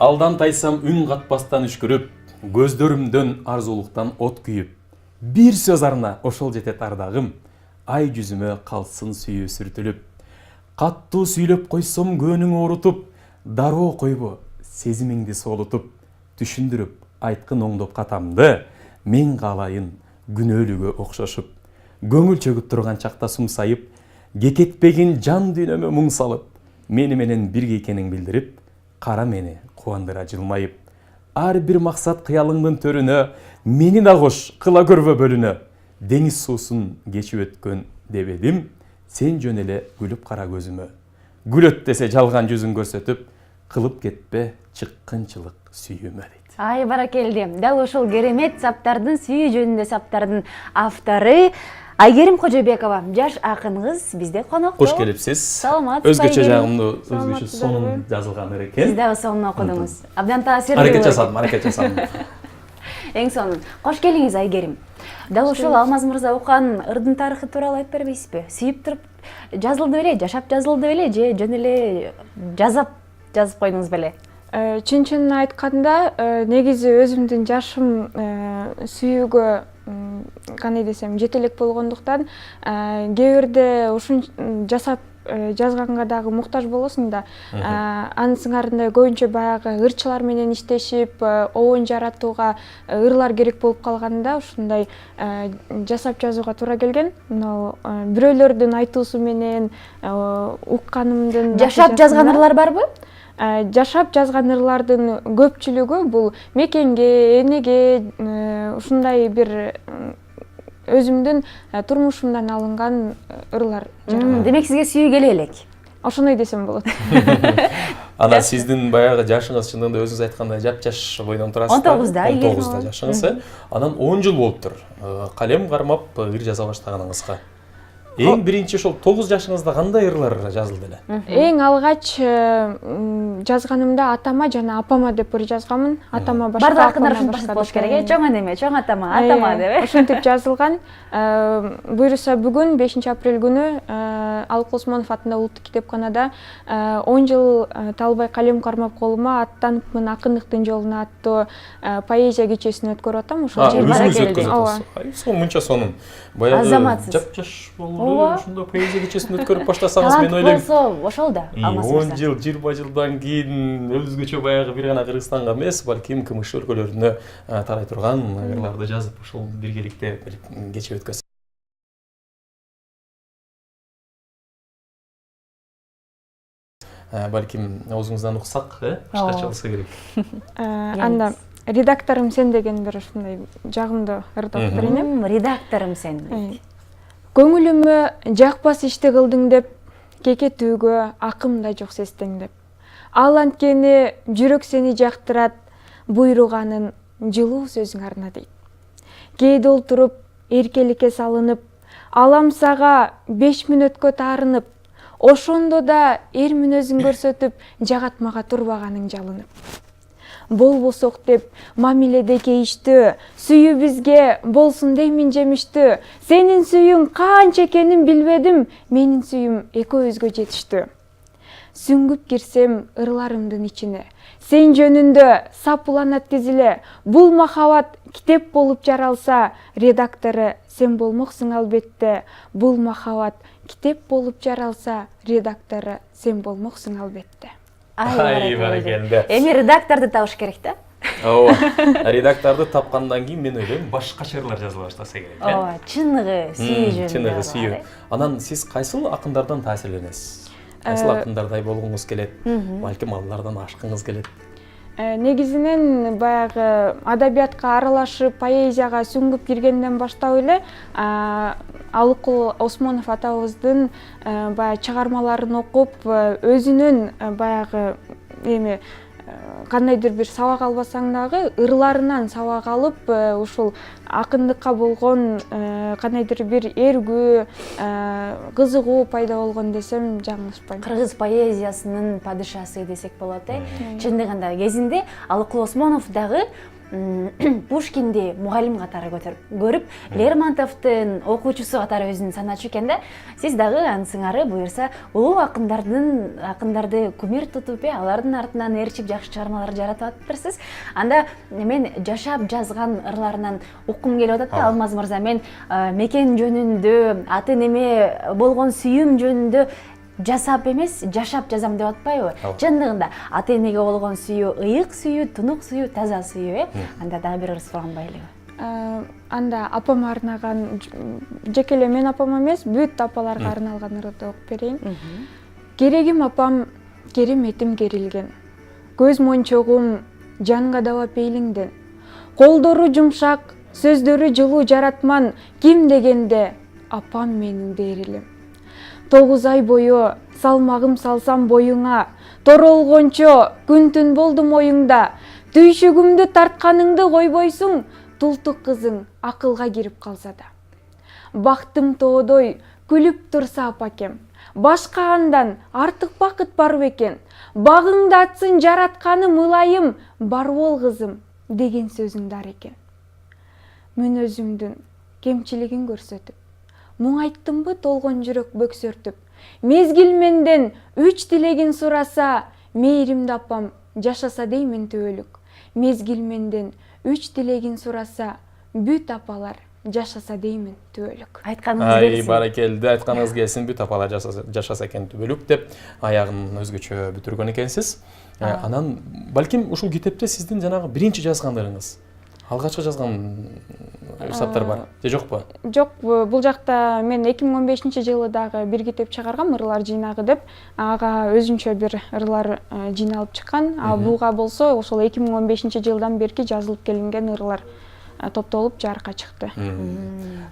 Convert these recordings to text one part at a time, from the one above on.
Алдан тайсам үн қатпастан үшкіріп, көздөрүмдөн арзулуктан от күйүп, бир сөз арна ошол жетет ардагым, ай жүзүмө калсын сүйүү сүртүлүп. Каттуу сүйлөп койсом көнүң оорутуп, дароо койбо сезимиңди соолутуп, түшүндүрүп айткын оңдоп катамды, мен каалайын күнөөлүгө окшошуп. Көңүл чөгүп турган чакта сумсайып, кекетпегин жан дүйнөмө муң салып, мени менен бирге экенин билдирип, кара мени кубандыра жылмайып. Ар бир максат кыялыңдын төрүнө, мени да кош кыла көрбө бөлүнө. Деңиз суусун кечип өткөн дебедим, сен жөн эле күлүп кара көзүмө. Күлөт десе жалган жүзүн көрсөтүп, кылып кетпе чыккынчылык сүйүүмө дейт. Ай баракелди. Дал ошол керемет саптардын, сүйүү жөнүндө саптардын автору Айгерим Кожобекова, жаш акын кыз бизде конокто. Кош келипсиз. Саламатсыз. Өзгөчө жагымды, өзгөчө сонун жазылган экен. Сиз дагы сонун окудуңуз. Абдан таасирлүү. Аракет жасадым. Эң сонун. Кош келиңиз Айгерим. Дал ошол Алмаз мырза уккан ырдын тарыхы тууралуу айтып бербейсизби? Сүйүп туруп жазылды беле, жашап жазылды беле, же жөн эле жазып койдуңуз беле? Чын айтканда, негизи өзүмдүн жашым сүйүүгө кандай десем жете элек болгондуктан, кээ бирде ушун жасап жазганга дагы муктаж болосуң да. Анын сыңарында көбүнчө баягы ырчылар менен иштешип, обон жаратууга ырлар керек болуп калганда, ушундай жасап жазууга туура келген. Бирөөлөрдүн айтуусу менен укканымдын. Жашап жазган ырлар барбы? Жашап жазган ырлардын көпчүлүгү бул мекенге, энеге, ушундай бир өзүмдүн турмушумдан алынган ырлар. Демек сизге сүйүү келе элек. Ошондой десем болот. Ана сиздин баягы жашыңыз чындыгында өзүңүз айткандай жапжаш бойдон турасыз. 19да. 19да жашыңыз. Анан 10 жыл болуптур. Калем кармап ыр жаза баштаганыңызга. Эң биринчи ошол 9 жашыңызда кандай ырлар жазылды эле? Эң алгач жазганымда атама жана апама деп ыр жазганмын. Атама башка, бардык акындар апама ушинтип болуш керек. Чоң эне, чоң атама деп. Ушинтип жазылган. Буюрса бүгүн 5 апрель күнү Алык Осмонов атындагы улуттук китепканада 10 жыл талбай калем кармап колума аттаныпмын акындыктын жолуна аттуу поэзия кечесин өткөрүп атам. Ошол Ошол мынча сонун. Баягы жапжаш болду. Ошондо поэзия кечесин өткөрүп баштасаңыз, мен ойлойм. Болсо ошол да. 10 жыл, 20 жылдан кийин өзгөчө баягы бир гана Кыргызстанга эмес, балким КМШ өлкөлөрүнө тарай турган ырларды жазып, ошол биргеликте кече өткөзсө. Балким оозуңуздан уксак, башкача болсо керек. Анда редакторум сен деген бир ушундай жагымдуу ырды окуп берейин. Редакторум сен. Көңүлүмө жакпас ишти кылдың деп, кекетүүгө акым да жок сестең деп. Ал анткени жүрөк сени жактырат, буйруганын жылуу сөзүң арна дейт. Кээде олтуруп, эркеликке салынып, алам сага 5 мүнөткө таарынып, ошондо да эр мүнөзүн көрсөтүп, жагатмага турбаганың жалынып. Болбосок деп мамиледе кейиштүү, сүйүү бизге болсун деймин жемиштүү. Сенин сүйүүң канча экенин билбедим, менин сүйүүм экөөбүзгө жетиштүү. Сүңгүп кирсем ырларымдын ичине, сен жөнүндө сапуланат тизиле. Бул махабат китеп болуп жаралса, редактору сен болмоксуң албетте. Бул махабат китеп болуп жаралса, редактору сен болмоксуң албетте. Ай баракелде. Эми редакторду табыш керек да. Ооба. Редакторду тапкандан кийин мен ойлойм башкача ырлар жазыла баштаса керек. Ооба, чыныгы сүйүү жөнүндө. Чыныгы сүйүү. Анан сиз кайсыл акындардан таасирленесиз? Кайсыл акындардай болгуңуз келет? Балким алардан ашкыңыз келет? Негизинен баягы адабиятка аралашып, поэзияга сүңгүп киргенден баштап эле Алык Осмонов атабыздын баягы чыгармаларын окуп, өзүнүн баягы эми кандайдыр бир сабак албасаң дагы ырларынан сабак алып, ушул акындыкка болгон кандайдыр бир эргүү, кызыгуу пайда болгон десем жаңылышпайм. Кыргыз поэзиясынын падышасы десек болот. Чындыгында кезинде Алык Осмонов дагы Пушкинди мугалим катары көрүп, Лермонтовдун окуучусу катары өзүн саначу экен да. Сиз дагы анын сыңары буюрса улуу акындарды кумир тутуп, алардын артынан ээрчип жакшы чыгармалар жаратып атыптырсыз. Анда мен жашап жазган ырларынан уккум келип атат да, Алмаз мырза. Мен мекен жөнүндө, аты неме болгон сүйүүм жөнүндө жасап эмес, жашап жазам деп атпайбы? Чындыгында ата энеге болгон сүйүү ыйык сүйүү, тунук сүйүү, таза сүйүү, Анда дагы бир ыр сурганбай элеби? Анда апама арнаган, жеке эле мен апама эмес, бүт апаларга арналган ырды окуп берейин. Керегим апам, кереметим керилген. Көз мончогум жанга даба пейлиңден. Колдору жумшак, сөздөрү жылуу жаратман, ким дегенде апам менин дээрилим. 9 ай бою салмагым салсам боюңа, торолгончо күн түн болдум оюңда. Түйшүгүмдү тартканыңды койбойсуң, тултук кызың акылга кирип калса да. Бактым тоодой күлүп турса апакем, башка андан артык бакыт бар бекен. Багыңды атсын жаратканым ылайым, бар бол кызым деген сөзүңдар экен. Мен өзүмдүн кемчилигин көрсөтүп, мұң айттымбы толгон жүрөк бөксөртүп, мезгил менден 3 тилегин сураса, мейримди апам жашаса деймин түбөлүк. Мезгил менден 3 тилегин сураса, бүт апалар жашаса деймин түбөлүк. Айтканыңыз келсин. Баракелди, айтканыңыз келсин, бүт апалар жашаса экен түбөлүк деп аягын өзгөчө бүтүргөн экенсиз. Анан балким ушул китепте сиздин жанагы биринчи жазгандырыңыз, алгачкы жазган китаптар бар же жокпу? Жок, бул жакта мен 2015-жылы дагы бир китеп чыгаргам, ырлар жыйнагы деп. Ага өзүнчө бир ырлар жыйналып чыккан. Буга болсо ошол 2015-жылдан берки жазылып келинген ырлар топтолуп жарыкка чыкты.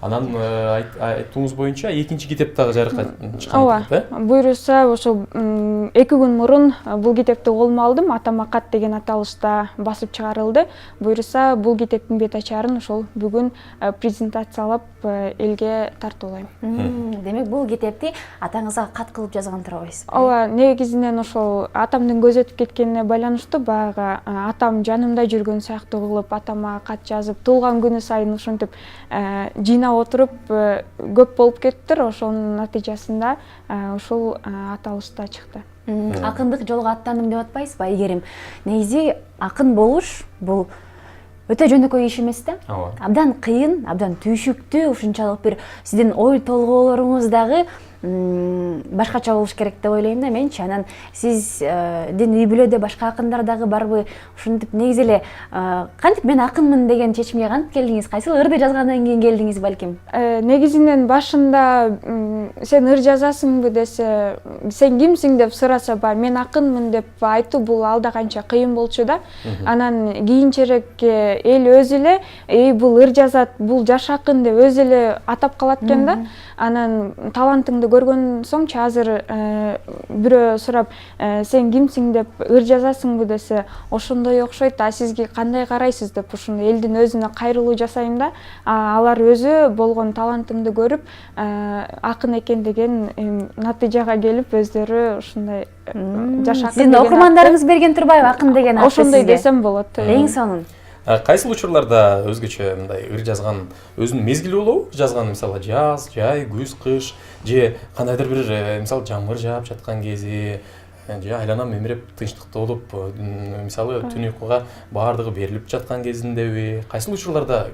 Анан айтуңуз боюнча экинчи китеп дагы жарыкка чыккан. Ооба, буйруса ошо 2 күн мурун бул китепти колума алдым. Атамакат деген аталышта басып чыгарылды. Буйруса бул китептин бет ачарын ошол бүгүн презентациялап элге тартуулайм. Демек бул китепти атаңызга кат кылып жазган турабайсыз? Ооба, негизинен ошол атамдын көзү өтүп кеткенине байланыштуу. Баягы атам жанымда жүргөн сыяктуу кылып атама кат жазып, туулган күнү сайын ушинтип жыйнап отуруп көп болуп кеттир. Ошонун натыйжасында ушул аталышта чыкты. Акындык жолго аттандым деп атпайсызбы, Айгерим? Негизи акын болуш бул өтө жөнөкөй иш эмес да. Абдан кыйын, абдан түйшүктүү, ушунчалык бир сиздин ой толгоолоруңуз дагы башкача болуш керек деп ойлойм да менчи. Анан сиздин үй бүлөдө башка акындар дагы барбы? Ушинтип негизи эле кантип мен акынмын деген чечимге кантип келдиңиз? Кайсыл ырды жазгандан кийин келдиңиз балким? Негизинен башында сен ыр жазасыңбы десе, сен кимсиң деп сураса, мен акынмын деп айтуу бул алда канча кыйын болчу да. Анан кийинчерээк эл өзү эле бул ыр жазат, бул жаш акын деп өзү эле атап калат экен да. Анан талантыңды көргөн соңчу азыр бирөө сурап, сен кимсиң деп ыр жазасыңбы десе, ошондой окшойт, сизге кандай карайсыз деп ушуну элдин өзүнө кайрылуу жасайм да. Алар өзү болгон талантымды көрүп, акын экен деген натыйжага келип, өздөрү ушундай жаш акын. Сиздин окурмандарыңыз берген турбайбы акын деген аты сизге? Ошондой десем болот. Эң сонун. Кайсыл учурларда өзгөчө мындай ыр жазган, өзүнүн мезгили болобу? Жазган мисалы жаз, жай, күз, кыш, же кандайдыр бир мисалы жамгыр жаап жаткан кези, же айлана мемиреп тынчтыкта болуп, мисалы түн уйкуга баардыгы берилип жаткан кезиндеби? Кайсыл учурларда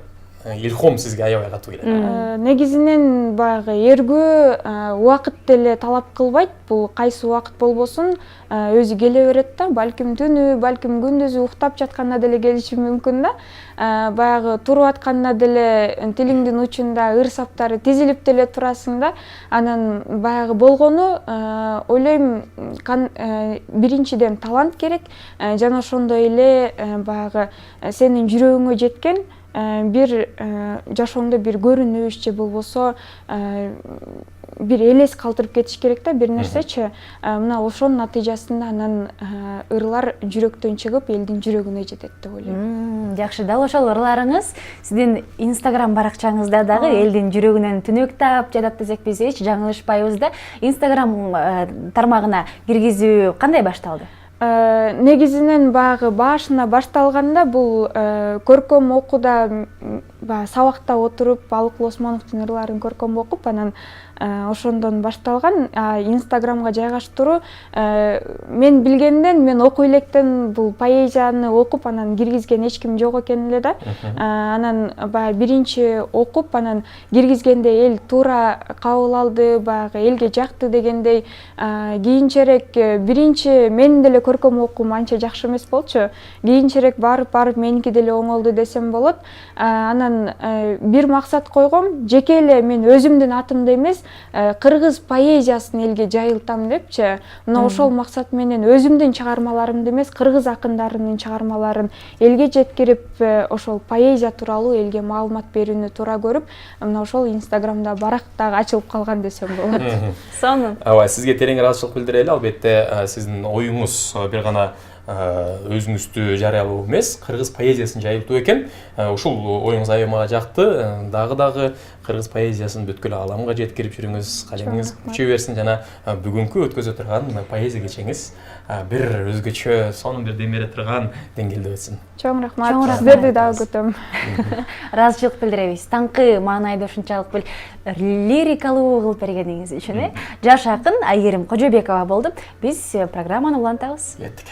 илхом сизге аябай катуу келет? Негизинен баягы эргүү убакыт деле талап кылбайт. Бул кайсы убакыт болбосун өзү келе берет да. Балким түнү, балким күндүзү уктап жатканда деле келиши мүмкүн да. Баягы туруп атканда деле тилиңдин учунда ыр саптары тизилип деле турасың да. Анан баягы болгону ойлойм, биринчиден талант керек, жана ошондой эле баягы сенин жүрөгүңө жеткен бир жашооңдо бир көрүнүш же болбосо бир элес калтырып кетиш керек да, бир нерсечи. Мына ошонун натыйжасында анан ырлар жүрөктөн чыгып, элдин жүрөгүнө жетет деп ойлойм. Жакшы, дал ошол ырларыңыз сиздин Instagram баракчаңызда дагы элдин жүрөгүнөн түнөк таап жатат десек биз эч жаңылышпайбыз да. Instagram тармагына киргизүү кандай башталды? негизинен баягы башына башталганда бул көркөм окууда сабакта отуруп Алыкул Осмоновдун ырларын көркөм окуп анан ошондон башталган. Инстаграмга жайгаштыруу мен билгенден, мен окуй электен бул поэзияны окуп анан киргизген эч ким жок экен эле да. Анан баягы биринчи окуп анан киргизгенде эл туура кабыл алды, баягы элге жакты дегендей. Кийинчерээк биринчи менин деле көркөм окуум анча жакшы эмес болчу. Кийинчерээк барып меники деле оңолду десем болот. Анан бир максат койгом, жеке эле мен өзүмдүн атымда эмес, кыргыз поэзиясын элге жайылтам депчи. Мына ошол максат менен өзүмдүн чыгармаларымды эмес, кыргыз акындарынын чыгармаларын элге жеткирип, ошол поэзия тууралуу элге маалымат берүүнү туура көрүп, мына ошол Инстаграмда барак дагы ачылып калган десем болот. Сонун. Ооба, сизге терең ыраазычылык билдирели. Албетте сиздин оюңуз бир гана өзүңүздү жарыялоо эмес, кыргыз поэзиясын жайылтуу экен. Ушул оюңуз аябай жакты. Дагы кыргыз поэзиясын бүткүл ааламга жеткирип жүрүңүз, калемиңиз күчөй берсин жана бүгүнкү өткөзө турган поэзия кечеңиз бир өзгөчө сонун бир дем бере турган деңгээлде өтсүн. Чоң рахмат. Сиздерди дагы күтөм. Ыраазычылык билдиребиз. Таңкы маанайды ушунчалык бир лирикалуу кылып бергениңиз үчүн. Жаш акын Айгерим Кожобекова болду. Биз программаны улантабыз. Кеттик.